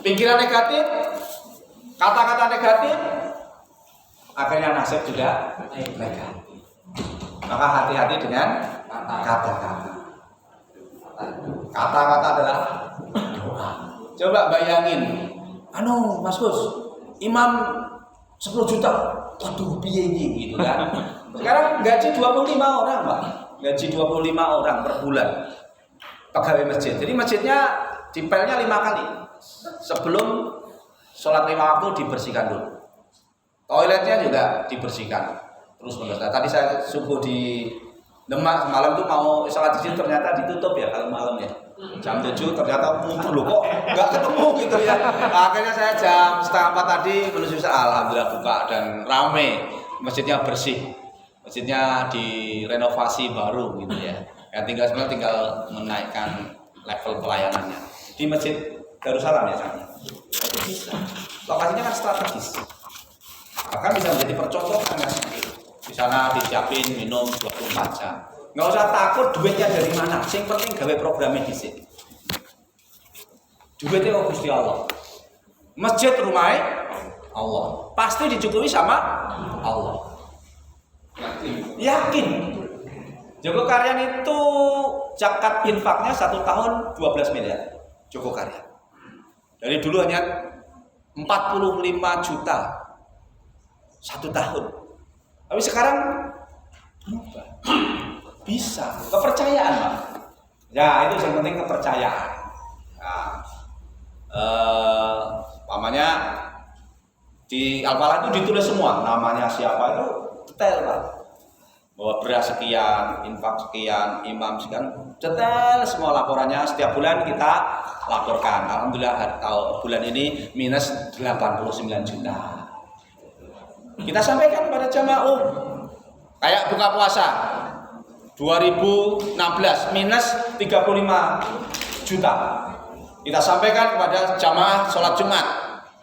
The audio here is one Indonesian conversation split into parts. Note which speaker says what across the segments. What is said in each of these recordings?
Speaker 1: pikiran negatif, kata-kata negatif, akhirnya nasib juga negatif. Maka hati-hati dengan kata-kata. Kata-kata adalah doa. Coba bayangin, Mas Gus, imam 10 juta, waduh piye ini gitu kan. Sekarang gaji 25 orang, Pak. Gaji 25 orang per bulan pegawai masjid. Jadi masjidnya dipelnya 5 kali. Sebelum sholat 5 waktu dibersihkan dulu. Toiletnya juga dibersihkan. Terus menerus. Tadi saya subuh di Demak semalam tuh mau sholat di situ ternyata ditutup ya kalau malam ya. Jam 7 ternyata muncul loh kok nggak ketemu gitu ya. Akhirnya saya jam 3:30 tadi menuju alhamdulillah buka dan rame. Masjidnya bersih. Masjidnya direnovasi baru gitu ya. Ya tinggal menaikkan level pelayanannya. Di Masjid Darussalam ya Cang. Itu bisa. Lokasinya kan strategis. Bahkan bisa menjadi percontohan kan. Di sana disiapin minum 24 jam. Nggak usah takut duitnya dari mana. Yang penting gawe programnya di sini. Duitnya Gusti Allah. Masjid rumahnya Allah. Pasti dicukupi sama Allah. Yakin. Joko Karyan itu zakat infaknya 1 tahun 12 miliar. Joko Karyan. Dari dulu hanya 45 juta 1 tahun. Tapi sekarang berubah. Bisa. Kepercayaan, Pak. Ya, itu yang penting kepercayaan. Nah, namanya di Al-Falah itu ditulis semua. Namanya siapa itu detail, Pak. Bahwa beras sekian, infak sekian, imam sekian, detail semua laporannya. Setiap bulan kita laporkan. Alhamdulillah bulan ini minus 89 juta. Kita sampaikan kepada jamaah, kayak buka puasa 2016 minus 35 juta. Kita sampaikan kepada jamaah sholat Jumat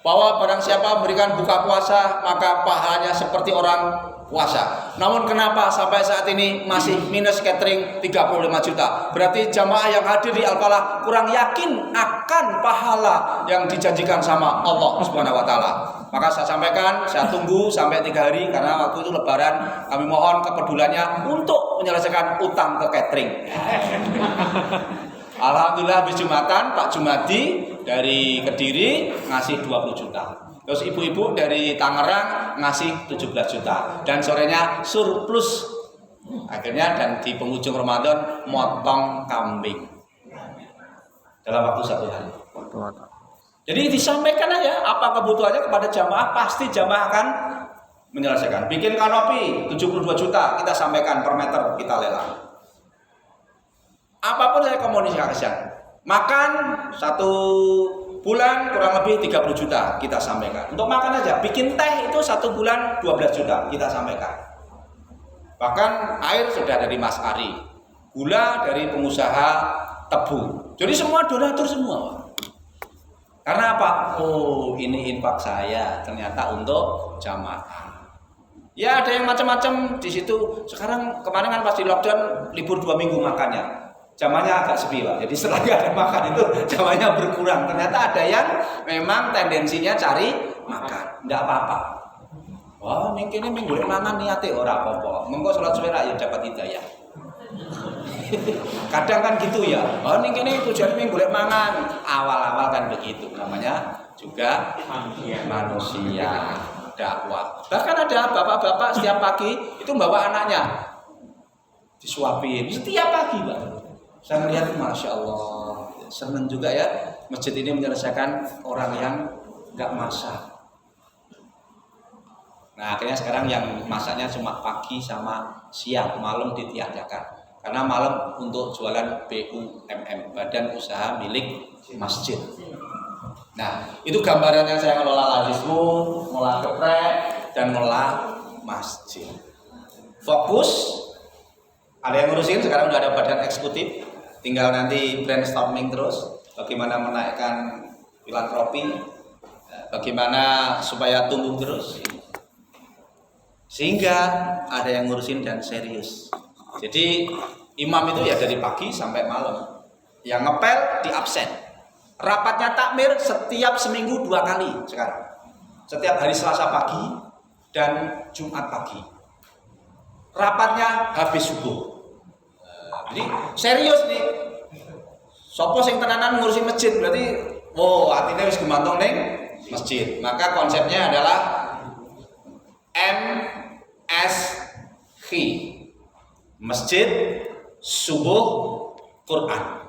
Speaker 1: bahwa barang siapa memberikan buka puasa maka pahalanya seperti orang puasa. Namun kenapa sampai saat ini masih minus catering 35 juta? Berarti jamaah yang hadir di Al-Falah kurang yakin akan pahala yang dijanjikan sama Allah Subhanahu wa taala. Maka saya sampaikan, saya tunggu sampai 3 hari karena waktu itu lebaran. Kami mohon kepeduliannya untuk menyelesaikan utang ke catering. Alhamdulillah habis Jumatan Pak Jumadi dari Kediri ngasih 20 juta. Terus ibu-ibu dari Tangerang ngasih 17 juta. Dan sorenya surplus. Akhirnya dan di penghujung Ramadan motong kambing. Dalam waktu 1 hari. Jadi disampaikan aja apa kebutuhannya kepada jamaah, pasti jamaah akan menyelesaikan. Bikin kanopi 72 juta, kita sampaikan per meter, kita lelang. Apapun saya komunikasikan. Makan 1 bulan kurang lebih 30 juta, kita sampaikan. Untuk makan aja, bikin teh itu 1 bulan 12 juta, kita sampaikan. Bahkan air sudah dari Mas Ari, gula dari pengusaha tebu. Jadi semua donatur semua. Karena apa? Oh, ini infak saya ternyata untuk jamaah. Ya ada yang macam-macam di situ. Sekarang kemarin kan pas di lockdown libur 2 minggu makannya. Jamaahnya agak sepi, Pak. Jadi setelah nggak ada makan itu jamaahnya berkurang. Ternyata ada yang memang tendensinya cari makan. Nggak apa-apa. Wah, ini minggu mangan niate ora apa-apa. Mengko salat suwe ya dapat hidayah. Kadang kan gitu ya. Oh ini tujuan golek mangan. Awal-awal kan begitu. Namanya juga manusia dakwah. Bahkan ada bapak-bapak setiap pagi itu bawa anaknya disuapin setiap pagi, Pak. Saya melihat Masya Allah, senang juga ya masjid ini menyelesaikan orang yang nggak masak. Nah akhirnya sekarang yang masaknya cuma pagi sama siang, malam ditiadakan. Karena malam untuk jualan BUMM, Badan Usaha Milik Masjid. Nah, itu gambaran yang saya ngelola Lazismu, ngelola geprek, dan ngelola masjid. Fokus, ada yang ngurusin, sekarang udah ada badan eksekutif, tinggal nanti brainstorming terus, bagaimana menaikkan filantropi, bagaimana supaya tumbuh terus. Sehingga ada yang ngurusin dan serius. Jadi imam itu ya dari pagi sampai malam. Yang ngepel di absen. Rapatnya takmir setiap seminggu 2 kali sekarang. Setiap hari Selasa pagi dan Jumat pagi. Rapatnya habis subuh. Jadi serius nih. Sopo sing tenanan ngurusi masjid berarti artinya wis gumantung ning masjid. Maka konsepnya adalah MSQ. Masjid Subuh Quran.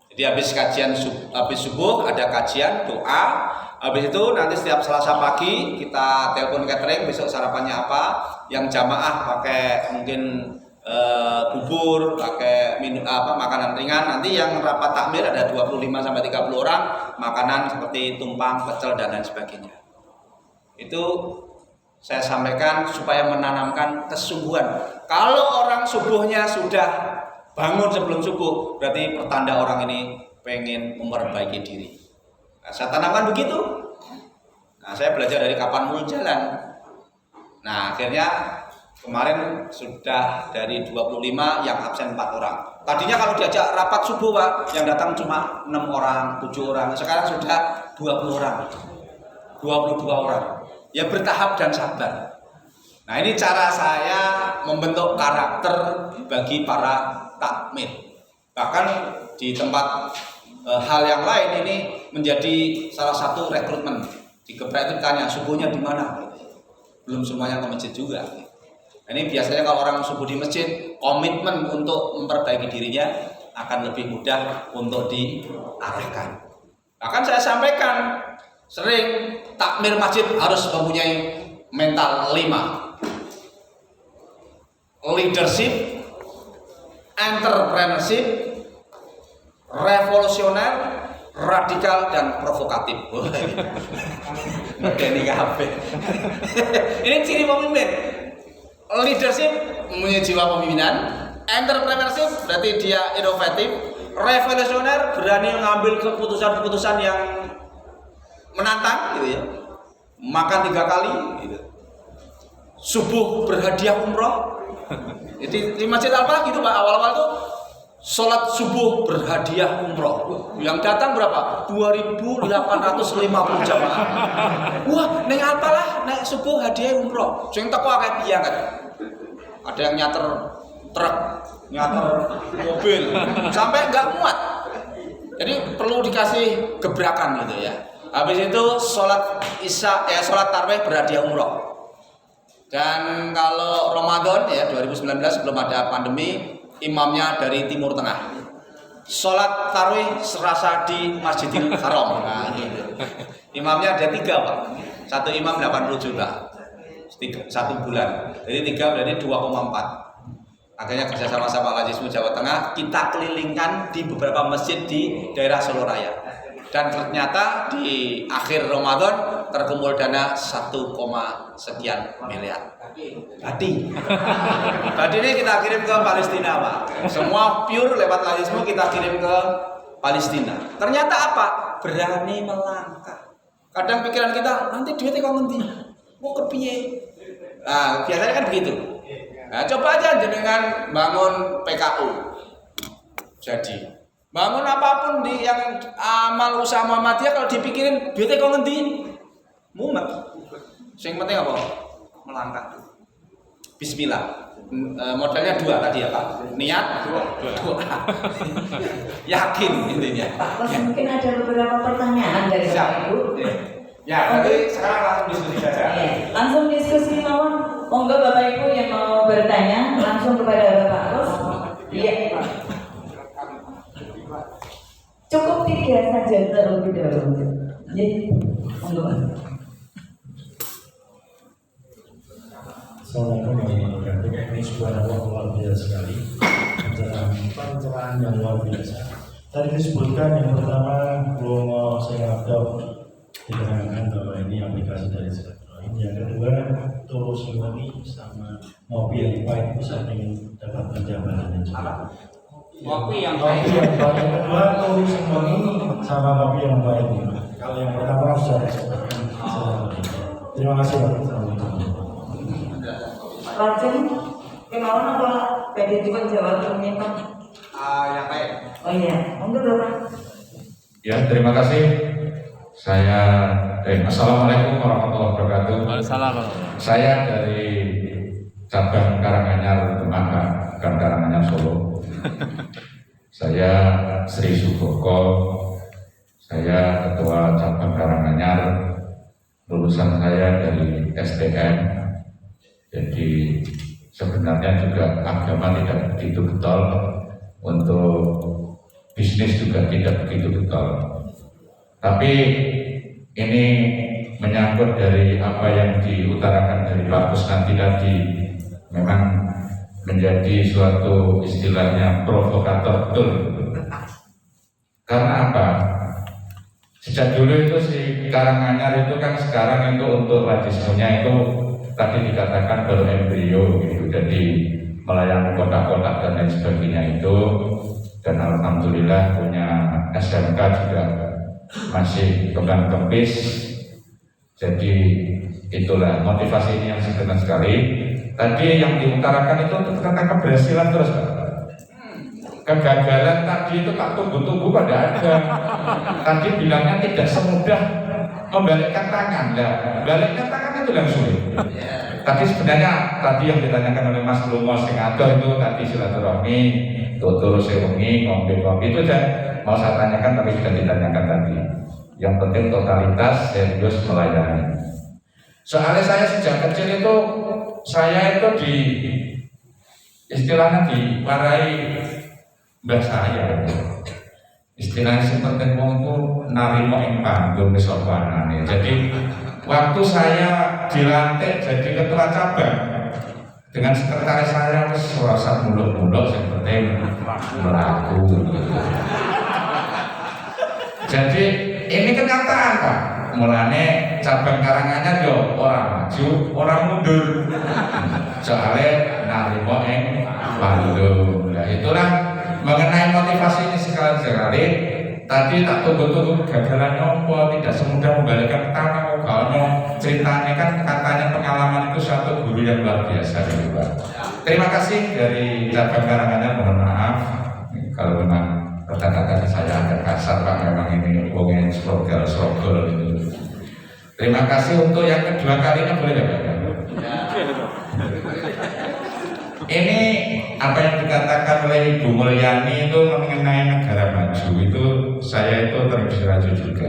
Speaker 1: Jadi habis subuh ada kajian doa. Habis itu nanti setiap Selasa pagi kita telepon catering besok sarapannya apa. Yang jamaah pakai mungkin bubur, pakai makanan ringan. Nanti yang rapat takmir ada 25 sampai 30 orang, makanan seperti tumpang, pecel dan lain sebagainya. Itu saya sampaikan supaya menanamkan kesungguhan. Kalau orang subuhnya sudah bangun sebelum subuh, berarti pertanda orang ini pengen memperbaiki diri. Nah, saya tanamkan begitu. Nah, saya belajar dari kapan mulai jalan. Nah, akhirnya kemarin sudah dari 25 yang absen 4 orang. Tadinya kalau diajak rapat subuh Pak, yang datang cuma 6 orang, 7 orang. Sekarang sudah 20 orang, 22 orang. Ya bertahap dan sabar. Nah ini cara saya membentuk karakter bagi para takmir. Bahkan di tempat hal yang lain ini menjadi salah satu rekrutmen. Di geprek itu tanya subuhnya di mana? Belum semuanya ke masjid juga. Ini biasanya kalau orang subuh di masjid, komitmen untuk memperbaiki dirinya akan lebih mudah untuk diarahkan. Bahkan saya sampaikan sering takmir masjid harus mempunyai mental 5. Leadership, entrepreneurship, revolusioner, radikal dan provokatif. Ini ciri pemimpin. Leadership mempunyai jiwa pemimpinan, entrepreneurship berarti dia inovatif, revolusioner berani mengambil keputusan-keputusan yang menantang gitu ya. Makan 3 kali gitu. Subuh berhadiah umroh. Jadi di Masjid Al-Falah gitu Pak, awal-awal tuh sholat subuh berhadiah umroh. Yang datang berapa? 2.850 jamaah. Wah, neng Al-Falah nek subuh hadiah umroh. Sing teko akeh piye kan? Ada yang nyater truk, nyater mobil, sampai nggak muat. Jadi perlu dikasih gebrakan gitu ya. Habis itu sholat sholat tarawih berhadiah umroh. Dan kalau Ramadan ya 2019 sebelum ada pandemi, imamnya dari Timur Tengah. Sholat tarawih serasa di Masjidil Haram. Nah, gitu. Imamnya ada 3 Pak. Satu imam 80 juta. 1 bulan. Jadi 3 berarti 2,4. Akhirnya kerjasama sama Al-Azizmu Jawa Tengah, kita kelilingkan di beberapa masjid di daerah Solo Raya. Dan ternyata di akhir Ramadan terkumpul dana 1, sekian miliar. Badi ini kita kirim ke Palestina Pak. Semua pure lewat Al-Azizmu kita kirim ke Palestina. Ternyata apa? Berani melangkah. Kadang pikiran kita nanti duitnya kok ngendi? Mau kepiye? Nah, biasanya kan begitu. Nah, coba aja jenengan bangun PKU. Jadi, bangun apapun di yang amal usaha Muhammadiyah kalau dipikirin duitnya kok ngendi? Mumet. Sing penting apa? Melangkah. Bismillah. Modalnya 2 tadi ya Pak. Niat, doa. Yakin intinya.
Speaker 2: Pak, mungkin ada beberapa pertanyaan dari Bapak Ibu.
Speaker 1: Ya, nanti sekarang langsung diskusi saja.
Speaker 2: Ya, langsung diskusi mawon. Monggo Bapak Ibu yang mau bertanya langsung kepada Bapak Ros. Iya. Cukup 3 saja terlebih dahulu. Jadi, monggo.
Speaker 3: Assalamualaikum warahmatullahi wabarakatuh. Ini sebuah dakwah luar biasa sekali, dalam pencerahan yang luar biasa. Tadi disebutkan yang pertama Bromo Singapura diterangkan bahwa ini aplikasi dari Silaturahim. Yang kedua Tulus Simoni sama Mobil yang baik bisa ingin dapat penjabarannya juga.
Speaker 1: Kopi yang
Speaker 3: baik. Yang kedua Tulus Simoni sama Mobil yang baik. Kalau yang pertama sudah disebutkan. Terima kasih Pak.
Speaker 2: Lajeng kemauan apa? Pede juga jawab Pak.
Speaker 1: yang baik.
Speaker 2: Oh iya, monggo Bapak.
Speaker 4: Ya, terima kasih. Assalamualaikum warahmatullahi wabarakatuh.
Speaker 5: Waalaikumsalam.
Speaker 4: Saya dari cabang Karanganyar Demak, bukan Karanganyar Solo. Saya Sri Sugoko. Saya ketua cabang Karanganyar. Lulusan saya dari STM. Jadi sebenarnya juga agama tidak begitu getol, untuk bisnis juga tidak begitu getol. Tapi ini menyangkut dari apa yang diutarakan dari Pak Kusnandi tadi, memang menjadi suatu istilahnya provokator betul. Karena apa? Sejak dulu itu si Karanganyar itu kan sekarang itu untuk radismenya itu tadi dikatakan baru embrio gitu, jadi melayani kota-kota dan lain sebagainya itu, dan alhamdulillah punya SMK juga masih kembang kempis. Jadi itulah motivasi ini yang sederhana sekali. Tadi yang diutarakan itu tentang keberhasilan terus, Pak. Kegagalan tadi itu tak tunggu-tunggu pada ada. Tadi bilangnya tidak semudah membalikkan tangan. Nah, balikkan tangan itu yang sulit. Tapi sebenarnya tadi yang ditanyakan oleh Mas Lumo Sengato itu tadi silaturahmi, tutur sewengi, ngombe-ngombe itu aja mau saya tanyakan, tapi sudah ditanyakan tadi. Yang penting totalitas serius melayani. Soalnya saya sejak kecil itu, saya itu istilahnya diwarai mbah saya. Istilahnya seperti wong itu narimo ing panggung wis anane. Jadi waktu saya dilantik jadi ketua cabang dengan sekretaris saya wis rasa muluk-muluk seperti melaku. Jadi ini kenyataan, Pak. Mulane cabang Karanganyar yo orang maju, orang mundur. Soalnya narimo ing panggung. Nah, itulah mengenai motivasi ini sekali. Tadi tak tunggu-tunggu kegagalan nopo, tidak semudah membalikkan tangan. Kalau ceritanya kan katanya pengalaman itu satu guru yang luar biasa gitu, Pak. Terima kasih dari cabang Karanganyar, mohon maaf kalau memang kata-kata saya agak kasar, Pak. Memang ini wongnya strogol itu. Terima kasih untuk yang kedua kalinya, boleh ya, Pak? Ini apa yang dikatakan oleh Ibu Mulyani itu mengenai negara maju, itu saya itu terinspirasi juga.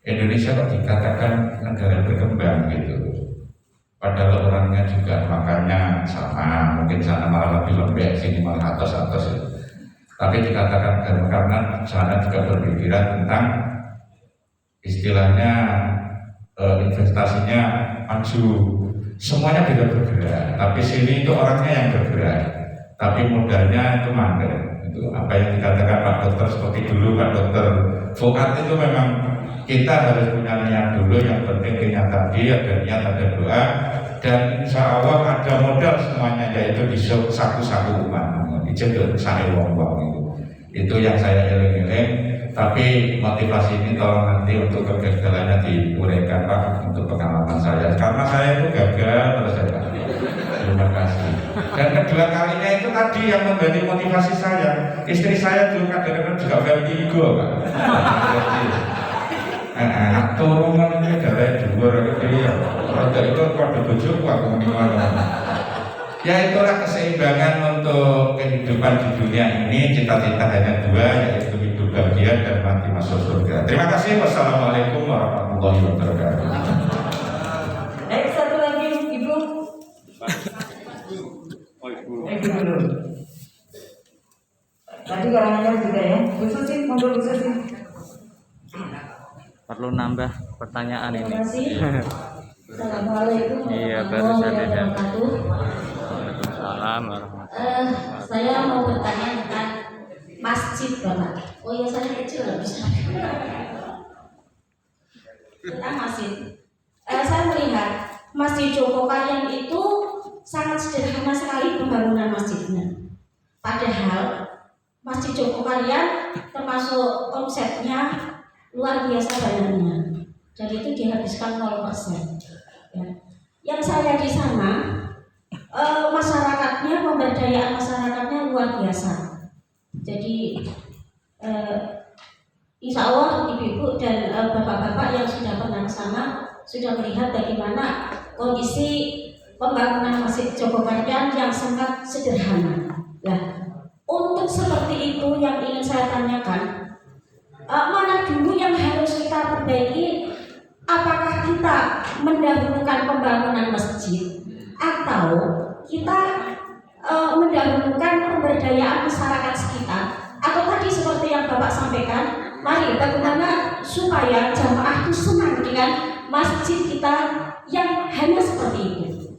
Speaker 4: Indonesia kok dikatakan negara berkembang gitu, padahal orangnya juga makannya sama, mungkin sana malah lebih lembek, sini malah atas ya. Tapi dikatakan karena sana juga berpikiran tentang istilahnya investasinya maju. Semuanya beda bergerak, tapi sini itu orangnya yang bergerak, tapi modalnya itu mandek. Itu apa yang dikatakan Pak Dokter seperti dulu Pak Dokter Fuad itu memang kita harus punya niat dulu. Yang penting niat tadi, ada niat, ada doa, dan insya Allah ada modal semuanya, yaitu di saku-saku umat, dijeduk saya uang-uang itu. Itu yang saya eling-eling. Tapi motivasi ini tolong nanti untuk kegagalannya diuraikan, Pak, untuk pengalaman saya, karena saya itu gagal terus ya, Pak. Terima kasih. Dan kedua kalinya itu tadi yang menjadi motivasi saya. Istri saya dulu kadang-kadang juga vertigo, Pak. Turungan ini darah dhuwur gitu ya. Roda itu pada bojoku aku menimbang. Ya itulah keseimbangan untuk kehidupan di dunia ini. Cita-cita hanya dua, yaitu hidup bahagia dan mati masuk surga. Terima kasih. Wassalamualaikum warahmatullahi wabarakatuh.
Speaker 2: Satu lagi Ibu. Ibu dulu. Tadi Karanganyar juga ya. Khususin, ngobrol khususin.
Speaker 5: Perlu nambah pertanyaan ini.
Speaker 6: Terima kasih. Assalamualaikum
Speaker 5: Iya, baru
Speaker 6: warahmatullahi
Speaker 5: saja.
Speaker 6: wabarakatuh.
Speaker 5: Waalaikumsalam warahmatullahi
Speaker 6: Saya mau bertanya tentang masjid, Bapak. Oh ya, saya kecil nggak bisa. Tentang masjid. Saya melihat Masjid Jogokarian itu sangat sederhana sekali pembangunan masjidnya. Padahal Masjid Jogokarian termasuk konsepnya luar biasa banyaknya. Jadi itu dihabiskan 0%. Ya. Yang saya di sana, masyarakatnya, pemberdayaan masyarakatnya luar biasa. Jadi Insya Allah ibu-ibu dan bapak-bapak yang sudah pernah ke sana sudah melihat bagaimana kondisi pembangunan Masjid Jogokaryan yang sangat sederhana. Nah, untuk seperti itu yang ingin saya tanyakan, mana dulu yang harus kita perbaiki? Apakah kita mendahulukan pembangunan masjid atau kita mendahulukan pemberdayaan masyarakat sekitar? Atau tadi seperti yang Bapak sampaikan, mari bagaimana supaya jamaah itu senang dengan masjid kita yang hanya seperti itu.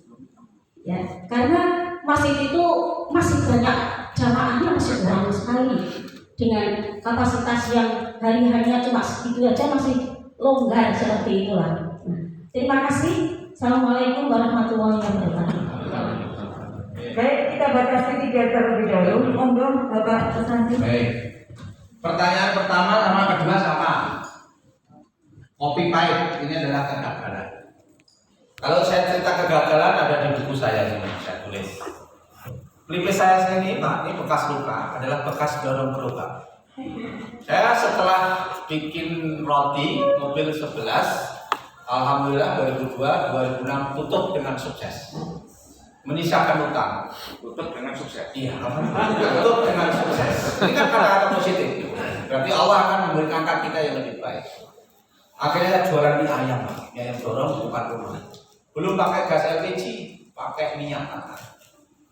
Speaker 6: Ya, karena masjid itu masih banyak jamaahnya, masih kurang sekali dengan kapasitas yang hari-harinya cuma segitu aja, masih longgar seperti itulah. Terima kasih. Assalamualaikum warahmatullahi wabarakatuh.
Speaker 2: Baik, kita batasi 3 terlebih dahulu. Monggo Bapak Susanti.
Speaker 1: Baik. Pertanyaan pertama sama kedua sama. Kopi pahit ini adalah kegagalan. Kalau saya cerita kegagalan ada di buku saya ini, saya tulis. Pelipis saya ini, Pak, ini bekas luka, adalah bekas dorong gerobak. Saya setelah bikin roti mobil 11, alhamdulillah 2002, 2006 tutup dengan sukses. Menyisakan utang, tutup dengan sukses. Iya, alhamdulillah tutup dengan sukses. Ini kan kata-kata positif. Berarti Allah akan memberikan angkat kita yang lebih baik. Akhirnya jualan mie ayam, mie ayam dorong bukan rumah. Belum pakai gas LPG, pakai minyak tanah.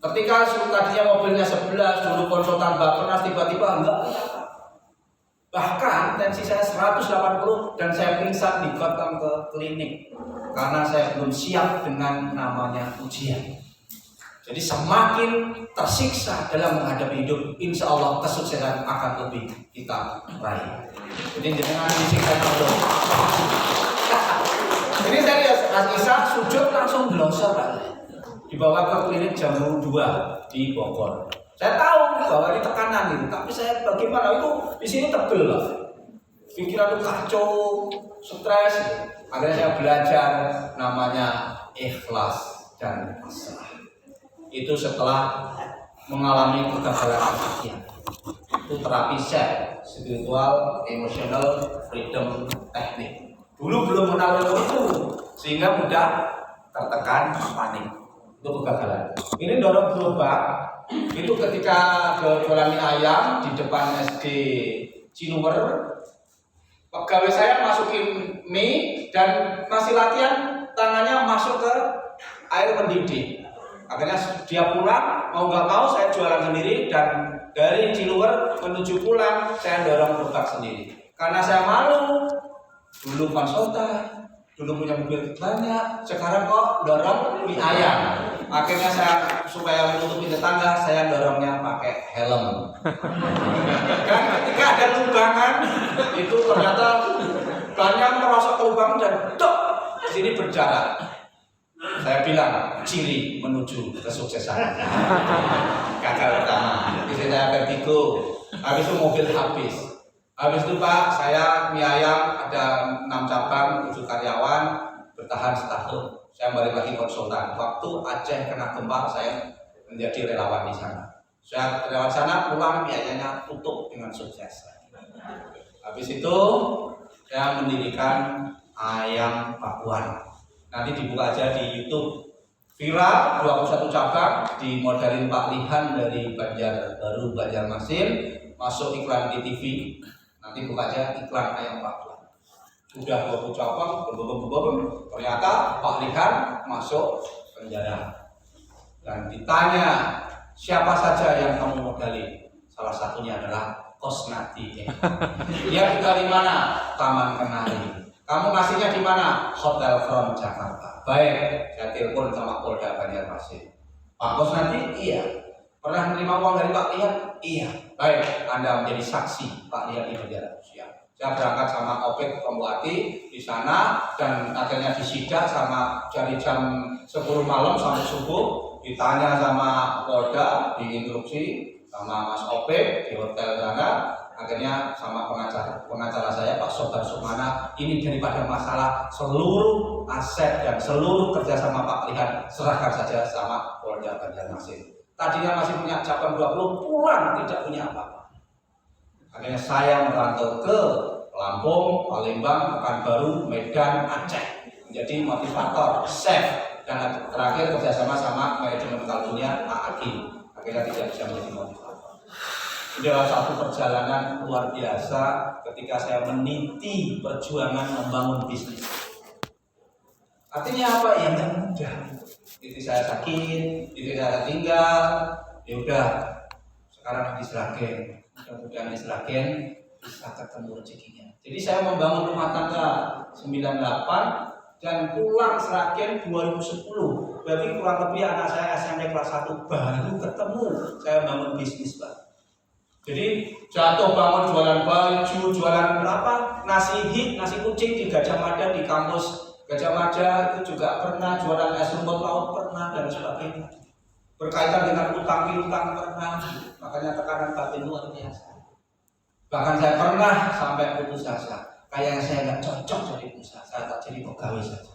Speaker 1: Ketika tadinya mobilnya 11, dulu konsultan Bapenas tiba-tiba enggak. Bahkan tensi saya 180 dan saya pingsan digotong ke klinik karena saya belum siap dengan namanya ujian. Jadi semakin tersiksa dalam menghadapi hidup, insya Allah kesuksesan akan lebih kita raih. Jadi jangan disiksa terus. Ini serius, Mas Isa sujud langsung blosor Pak. Dibawa ke klinik jam 2 di Bogor. Saya tahu bahwa ini tekanan itu, tapi saya bagaimana itu di sini tebel lah. Pikiran itu kacau, stres. Akhirnya saya belajar namanya ikhlas dan pasrah. Itu setelah mengalami kegagalan hati. Itu terapi self, spiritual, emotional, freedom, teknik. Dulu belum mengenal itu, sehingga mudah tertekan, panik. Itu kegagalan. Ini dorong gerobak. Itu ketika jualan mie ayam di depan SD Cinuwer, pegawai saya masukin mie dan masih latihan tangannya masuk ke air mendidih. Akhirnya dia pulang, mau nggak mau saya jualan sendiri dan dari Ciluwer menuju pulang saya dorong gerobak sendiri. Karena saya malu, dulu konsultan, dulu punya mobil banyak, sekarang kok dorong mie ayam. Akhirnya saya supaya menutupi tetangga, saya dorongnya pakai helm. Dan ketika ada lubangan, itu ternyata banyak merosot ke lubang dan dok, di sini berjarak. Saya bilang ciri menuju kesuksesan. Gagal pertama, istri saya vertigo, habis itu mobil habis. Habis itu Pak, saya mie ayam ada 6 cabang, 7 karyawan, bertahan setahun. Saya balik lagi konsultan. Waktu Aceh kena gempa, saya menjadi relawan di sana. Saya relawan sana, pulang mie ayamnya tutup dengan sukses. Habis itu saya mendirikan Ayam Pakuan. Nanti dibuka aja di YouTube. Viral 21 cabang, dimodalin Pak Lihan dari Banjarbaru, Banjarmasin, masuk iklan di TV. Nanti buka aja iklan Ayam Pakuan. Udah 20 cabang, ternyata Pak Lihan masuk penjara. Dan ditanya siapa saja yang kamu modali? Salah satunya adalah Kosnati. Dia tinggal di mana? Taman Kenari. Kamu ngasihnya di mana? Hotel Front Jakarta. Baik, saya telepon sama Polda Banjarmasin. Pak Kosnati? Iya. Pernah menerima uang dari Pak Lihan? Iya. Baik, Anda menjadi saksi Pak Lihan di penjara. Siap. Saya berangkat sama Opek Pembuati di sana dan akhirnya disidak sama dari jam 10 malam sampai subuh, ditanya sama Polda, diinstruksi sama Mas Opek di hotel sana, akhirnya sama pengacara saya Pak Sobar Sukmana, ini daripada masalah seluruh aset dan seluruh kerjasama Pak Lihan serahkan saja sama Polda Banjarmasin. Tadinya masih punya cabang 20, pulang tidak punya apa-apa. Akhirnya saya merantau ke Lampung, Palembang, Pekanbaru, Medan, Aceh. Menjadi motivator, chef, dan terakhir kerjasama sama manajemen Mental Dunia, Pak Agi. Akhirnya tidak bisa menjadi motivator. Ini adalah satu perjalanan luar biasa ketika saya meniti perjuangan membangun bisnis. Artinya apa? Ya nggak mudah. Itu saya sakit, itu saya tinggal, ya udah. Sekarang di Sragen, mudah-mudahan di Sragen bisa ketemu rezekinya. Jadi saya membangun rumah tangga 98 dan pulang Sragen 2010. Berarti kurang lebih anak saya SMP kelas 1 baru ketemu saya bangun bisnis, Pak. Jadi jatuh bangun jualan baju, jualan apa? Nasi hit, nasi kucing di Gajah Mada di kampus Gajah Mada itu juga pernah, jualan es rumput laut pernah dan sebagainya. Berkaitan dengan utang piutang pernah, makanya tekanan batin luar biasa. Bahkan saya pernah sampai putus asa, kayak saya nggak cocok jadi pengusaha, saya tak jadi pegawai saja.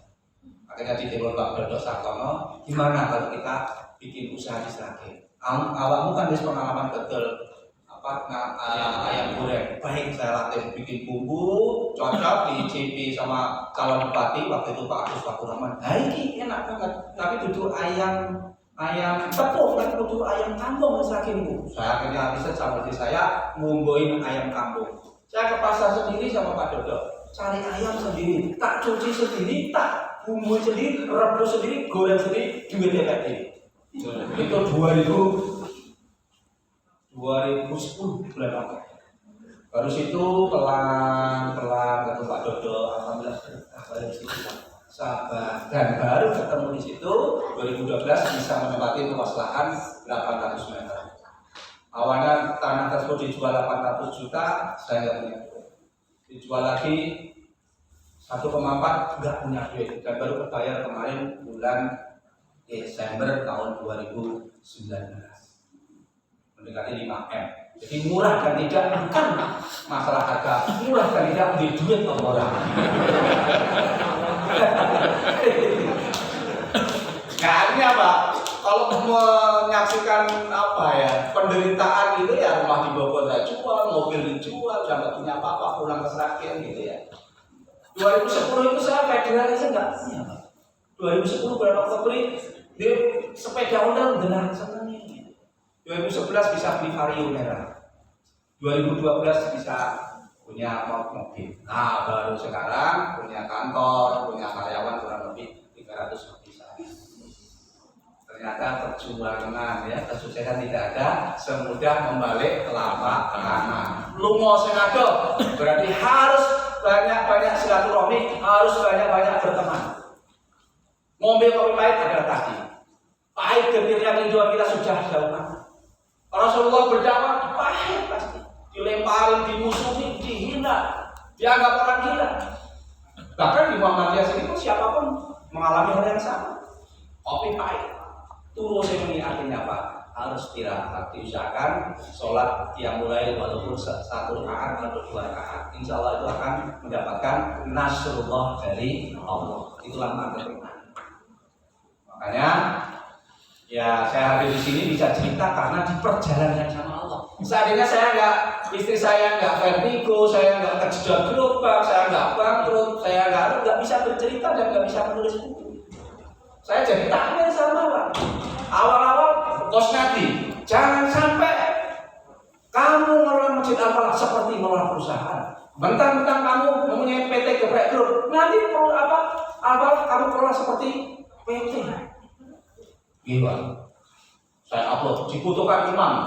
Speaker 1: Akhirnya ditelepon Pak Dodo Sartono, gimana kalau kita bikin usaha di Sragen? Awakmu kan di pengalaman betul ayam goreng. Baik, saya latih bikin bumbu, cocok di sama calon bupati waktu itu Pak Agus Faturrahman. Nah ini enak banget, tapi duduk ayam tepung kan butuh ayam kampung Sragen Bu. Saya akhirnya riset sama saya ngumboin ayam kampung. Saya ke pasar sendiri sama Pak Dodo, cari ayam sendiri, tak cuci sendiri, tak bumbu sendiri, rebus sendiri, goreng sendiri, duitnya kayak ini. Itu 2010 bulan Maret. Baru situ pelan ketemu Pak Dodo, alhamdulillah balik situ sabar, dan baru ketemu di situ 2012 bisa menempati luas lahan 800 meter. Awalnya tanah tersebut dijual 800 juta, saya nggak punya duit. Dijual lagi 1,4 nggak punya duit, dan baru kebayar kemarin bulan Desember tahun 2019. Mendekati 5M. Jadi murah dan tidak bukan masalah harga, murah dan tidak di duit orang. Nah, artinya apa? Kalau menyaksikan penderitaan gitu ya, rumah di Bogor saya jual, mobil dijual, jangan punya apa-apa, pulang ke Sragen gitu ya. 2010 itu saya federal aja nggak punya, Pak. 2010 berapa Oktober dia sepeda ondel benar seneng ini. 2011 bisa beli Vario merah. 2012 bisa punya mobil. Nah, baru sekarang punya kantor, punya karyawan kurang lebih 300 lebih saya. Ternyata perjuangan ya, kesuksesan tidak ada semudah membalik telapak tangan. Lungo sing ado berarti harus banyak-banyak silaturahmi, harus banyak-banyak berteman. Ngombe kopi pahit adalah tadi. Pahit getirnya kehidupan kita sudah jauh. Rasulullah berdakwah pahit pasti. Dilemparin, dimusuhi, dihina, dianggap orang gila. Bahkan di Muhammadiyah sendiri pun siapapun mengalami hal yang sama. Kopi pahit. Turu ini artinya apa? Harus istirahat, diusahakan sholat yang mulai walaupun 1 rakaat atau 2 rakaat. Insya Allah itu akan mendapatkan nasrullah dari Allah. Itulah makna iman. Makanya ya saya hadir di sini bisa cerita karena di perjalanan sama Allah. Seandainya istri saya nggak vertigo, saya nggak kejedot gerobak, saya nggak bangkrut, saya nggak bisa bercerita dan nggak bisa menulis buku. Saya jadi takmir sama Pak. Awal-awal kos Nabi, jangan sampai kamu mengelola Masjid Al-Falah seperti mengelola perusahaan. Mentang-mentang kamu mempunyai PT Geprek Group, nanti Al-Falah kamu kelola seperti PT. Gila. Saya upload, dibutuhkan imam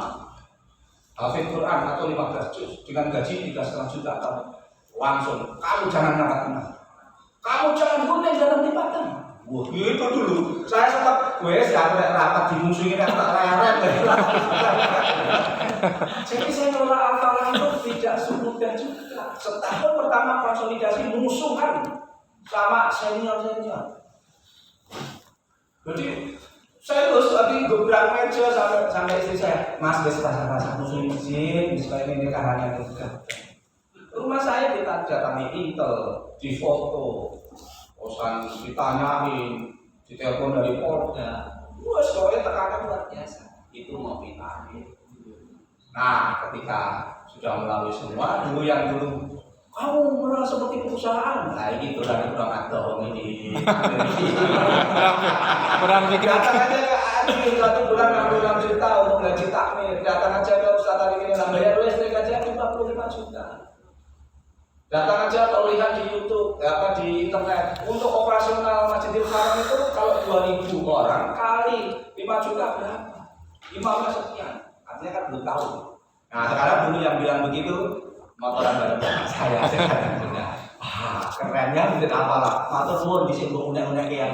Speaker 1: hafid Quran atau 15 juz dengan gaji 3,5 juta tahun. Langsung, kamu jangan ngangkat imam, kamu jangan gunting dalam lipatan. Wah, itu dulu. Saya sempat rapat dimusuhin yang tak leren. Jadi saya ngelola Al-Falah itu tidak semudah juga. Setahun pertama konsolidasi musuhan sama senior-senior. Jadi saya terus lagi gebrak meja sampai istri saya, Mas pasang musuhin mesin, supaya ini nikahannya juga. Rumah saya didatangi Intel, difoto, kosan ditanyain, ditelepon dari Polda. Wah, soalnya tekanan luar biasa. Itu mau pamit. Nah, ketika sudah melalui semua, dulu kamu merasa seperti perusahaan. Nah ini kurang atau ini.
Speaker 5: Kurang pikir.
Speaker 1: Datang aja ke Adi 1 bulan 66 juta untuk gaji takmir. Datang aja ke Ustaz Ari ini bayar listrik aja 55 juta. Datang aja kalau lihat di YouTube, di internet untuk operasional Masjidil Haram itu kalau 2.000 orang kali 5 juta berapa? 15 sekian. Artinya kan belum tahu. Nah sekarang dulu yang bilang begitu motoran bareng saya benar. Kerennya mungkin apalah. Matur nuwun dhisik mbok unek-unek ya.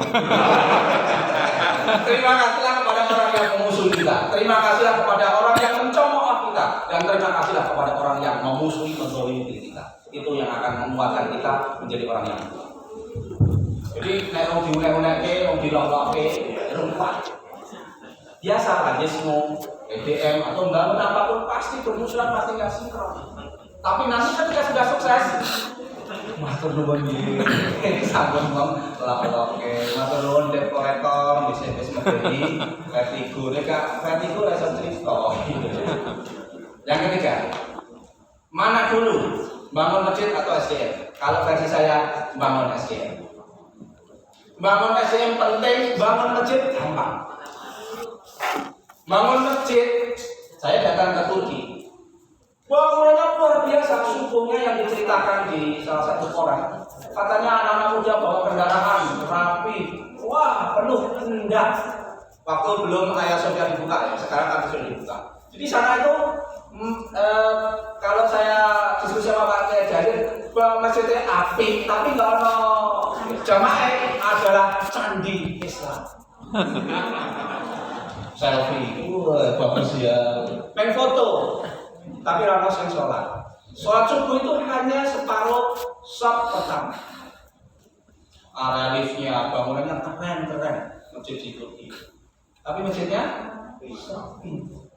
Speaker 1: Terima kasihlah kepada orang yang memusuhi kita. Terima kasihlah kepada orang yang mencemooh kita dan terima kasihlah kepada orang yang memusuhi menzalimi kita. Itu yang akan menguatkan kita menjadi orang yang kuat. Jadi nek wong diunek-unekke, wong dilolokke, rumah. Biasa radisme, EDM atau bangun apapun pasti bermusuhan, pasti nggak sinkron. Tapi nanti ketika sudah sukses, matur nuwun nggih, sampun lolokke, matur nuwun dekorator, wis medeni, vertigo, vertigo rasa cerita. Yang ketiga, mana dulu bangun masjid atau SDM? Kalau versi saya bangun SDM. Bangun SDM penting, bangun masjid gampang. Bangun masjid, saya datang ke Turki. Bangunannya luar biasa, subuhnya yang diceritakan di salah satu koran. Katanya anak-anak muda bawa kendaraan rapi, wah penuh indah. Waktu belum Hagia Sophia dibuka ya, sekarang kan sudah dibuka. Jadi sana itu kalau saya diskusi sama Pak Kiai Jadir, masjidnya api, tapi nggak ada jamaah adalah candi Islam. Selfie, bagus ya. Pengen foto, tapi rano sing sholat. Sholat subuh itu hanya separuh saf pertama. Reliefnya, bangunannya keren, masjid di Turki. Tapi masjidnya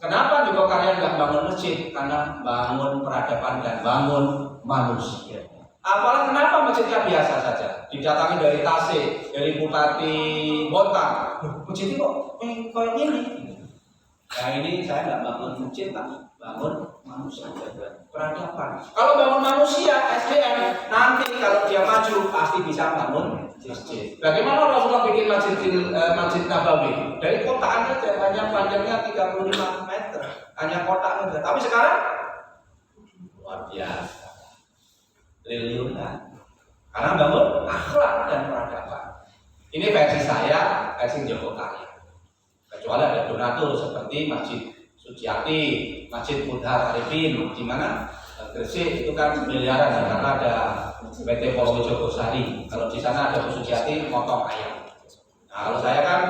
Speaker 1: kenapa di Tokaryan nggak bangun masjid? Karena bangun peradaban dan bangun manusia. Apalagi kenapa masjidnya biasa saja? Didatangi dari Tasik, dari Bupati Bontang. Masjid ini kok kayak gini? Nah ini saya nggak bangun masjid, tapi bangun manusia, peradaban. Kalau bangun manusia, SDM, nanti kalau dia maju pasti bisa bangun masjid. Bagaimana Rasulullah bikin masjid Nabawi? Dari kotaan aja, hanya panjangnya 35 meter, hanya kotak aja. Tapi sekarang luar biasa. Triliunan, karena bangun akhlak dan peradaban. Ini versi saya, versi Joko Karya. Kecuali ada donatur seperti Masjid Suciati, Masjid Mudhar Arifin, di mana Gresik itu kan miliaran karena ada PT Polo Jogosari. Kalau di sana ada Suciati motong ayam. Nah, kalau saya kan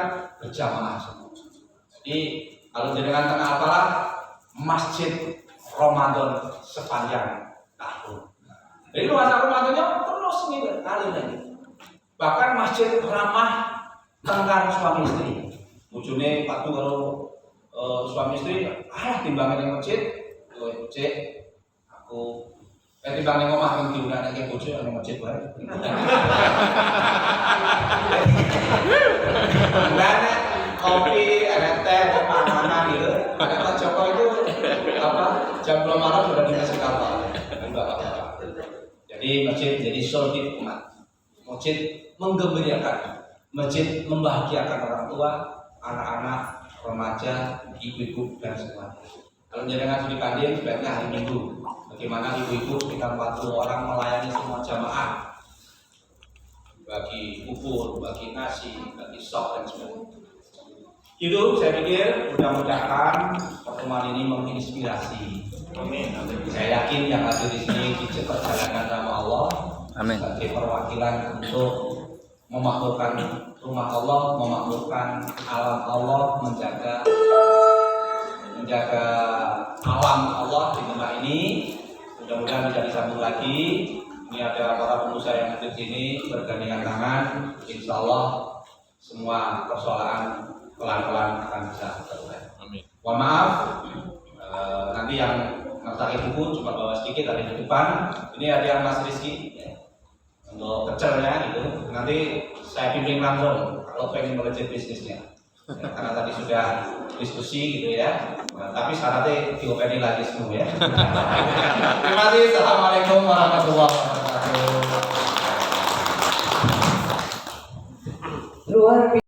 Speaker 1: berjamaah semua. Jadi kalau jenengan tengah apalah Masjid Ramadan sepanjang tahun. Jadi luasan Ramadannya terus nih kali lagi. Bahkan masjid ramah tengkar suami istri. Ujungnya patuh kalau suami istri, timbangan yang masjid, cek aku, timbangan yang ngomong yang diundang yang bocor yang masjid baru. Ada kopi, ada teh, makanan gitu. Ada Pak Joko itu jam 2 malam sudah dikasih kapal. Jadi masjid jadi solid umat. Masjid menggembirakan, masjid membahagiakan orang tua, anak-anak, remaja, ibu-ibu dan semuanya. Kalau jangan studi banding sebaiknya hari Minggu. Bagaimana ibu-ibu sekitar 40 orang melayani semua jamaah, bagi bubur, bagi nasi, bagi sop dan sebagainya. Itu saya pikir mudah-mudahan pertemuan ini menginspirasi. Amin. Saya yakin yang hadir di sini diperjalankan sama Allah.
Speaker 5: Amin.
Speaker 1: Sebagai perwakilan untuk memakmurkan rumah Allah, memakmurkan alam Allah, menjaga alam Allah di tempat ini. Mudah-mudahan bisa disambung lagi. Ini ada para pengusaha yang hadir di sini bergandengan tangan. Insya Allah semua persoalan pelan-pelan akan bisa terselesai. Amin. Mohon maaf, nanti yang ngerti buku cuma bawa sedikit dari di depan. Ini hadiah Mas Rizky untuk kecelnya gitu. Nanti saya bimbing langsung kalau pengen belajar bisnisnya. Ya, karena tadi sudah diskusi gitu ya. Nah, tapi syaratnya diopeni lagi semua ya. Terima kasih. Assalamualaikum warahmatullahi wabarakatuh.
Speaker 2: Luar biasa.